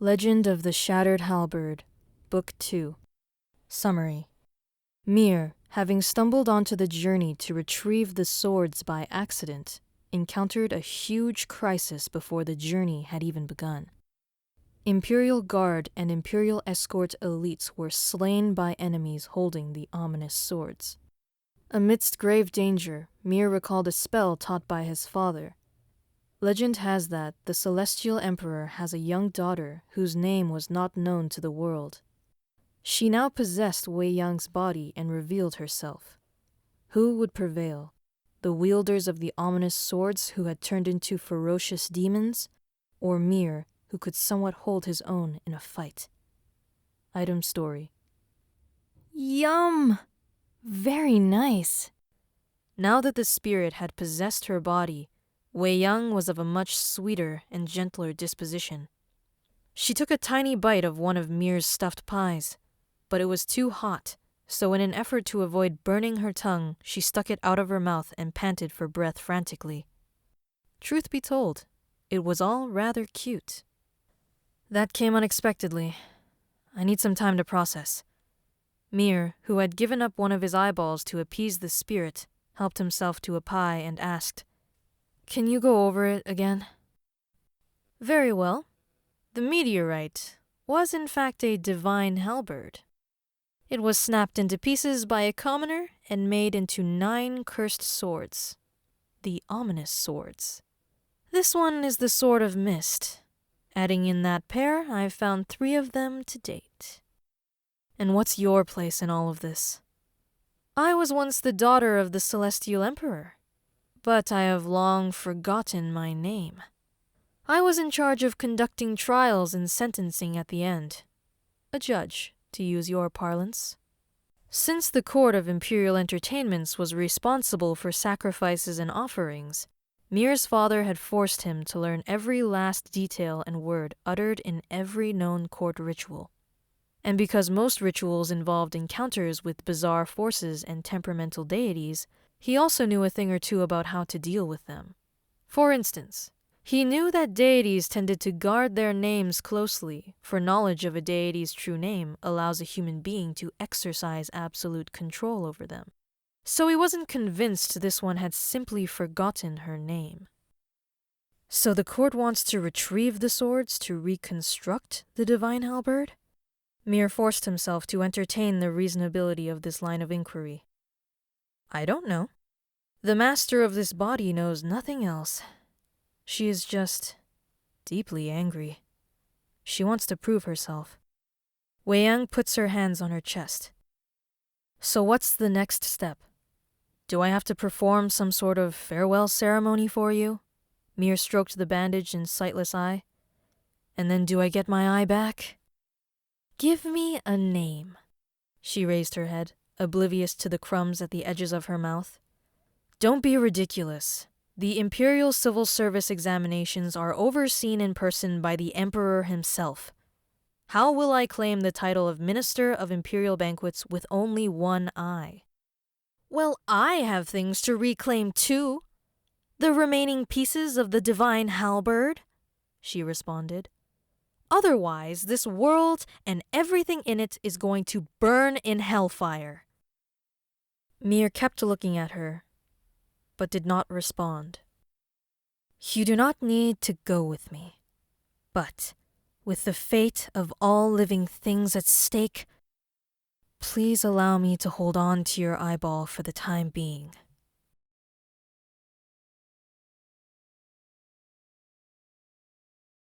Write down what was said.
Legend of the Shattered Halberd, Book 2. Summary. Mir, having stumbled onto the journey to retrieve the swords by accident, encountered a huge crisis before the journey had even begun. Imperial Guard and Imperial Escort elites were slain by enemies holding the ominous swords. Amidst grave danger, Mir recalled a spell taught by his father. Legend has that the Celestial Emperor has a young daughter whose name was not known to the world. She now possessed Weiyang's body and revealed herself. Who would prevail? The wielders of the ominous swords who had turned into ferocious demons, or Mir, who could somewhat hold his own in a fight? Item story. Yum! Very nice. Now that the spirit had possessed her body, Weiyang was of a much sweeter and gentler disposition. She took a tiny bite of one of Mir's stuffed pies, but it was too hot, so in an effort to avoid burning her tongue, she stuck it out of her mouth and panted for breath frantically. Truth be told, it was all rather cute. That came unexpectedly. I need some time to process. Mir, who had given up one of his eyeballs to appease the spirit, helped himself to a pie and asked, "Can you go over it again?" Very well. The meteorite was in fact a divine halberd. It was snapped into pieces by a commoner and made into 9 cursed swords. The ominous swords. This one is the Sword of Mist. Adding in that pair, I've found 3 of them to date. And what's your place in all of this? I was once the daughter of the Celestial Emperor, but I have long forgotten my name. I was in charge of conducting trials and sentencing at the end. A judge, to use your parlance. Since the court of Imperial Entertainments was responsible for sacrifices and offerings, Mir's father had forced him to learn every last detail and word uttered in every known court ritual. And because most rituals involved encounters with bizarre forces and temperamental deities, he also knew a thing or two about how to deal with them. For instance, he knew that deities tended to guard their names closely, for knowledge of a deity's true name allows a human being to exercise absolute control over them. So he wasn't convinced this one had simply forgotten her name. So the court wants to retrieve the swords to reconstruct the divine halberd? Mir forced himself to entertain the reasonability of this line of inquiry. I don't know. The master of this body knows nothing else. She is just deeply angry. She wants to prove herself. Weiyang puts her hands on her chest. So what's the next step? Do I have to perform some sort of farewell ceremony for you? Mir stroked the bandaged and sightless eye. And then do I get my eye back? Give me a name. She raised her head, oblivious to the crumbs at the edges of her mouth. Don't be ridiculous. The Imperial Civil Service examinations are overseen in person by the Emperor himself. How will I claim the title of Minister of Imperial Banquets with only one eye? Well, I have things to reclaim too. The remaining pieces of the divine halberd, she responded. Otherwise, this world and everything in it is going to burn in hellfire. Mir kept looking at her, but did not respond. You do not need to go with me, but with the fate of all living things at stake, please allow me to hold on to your eyeball for the time being.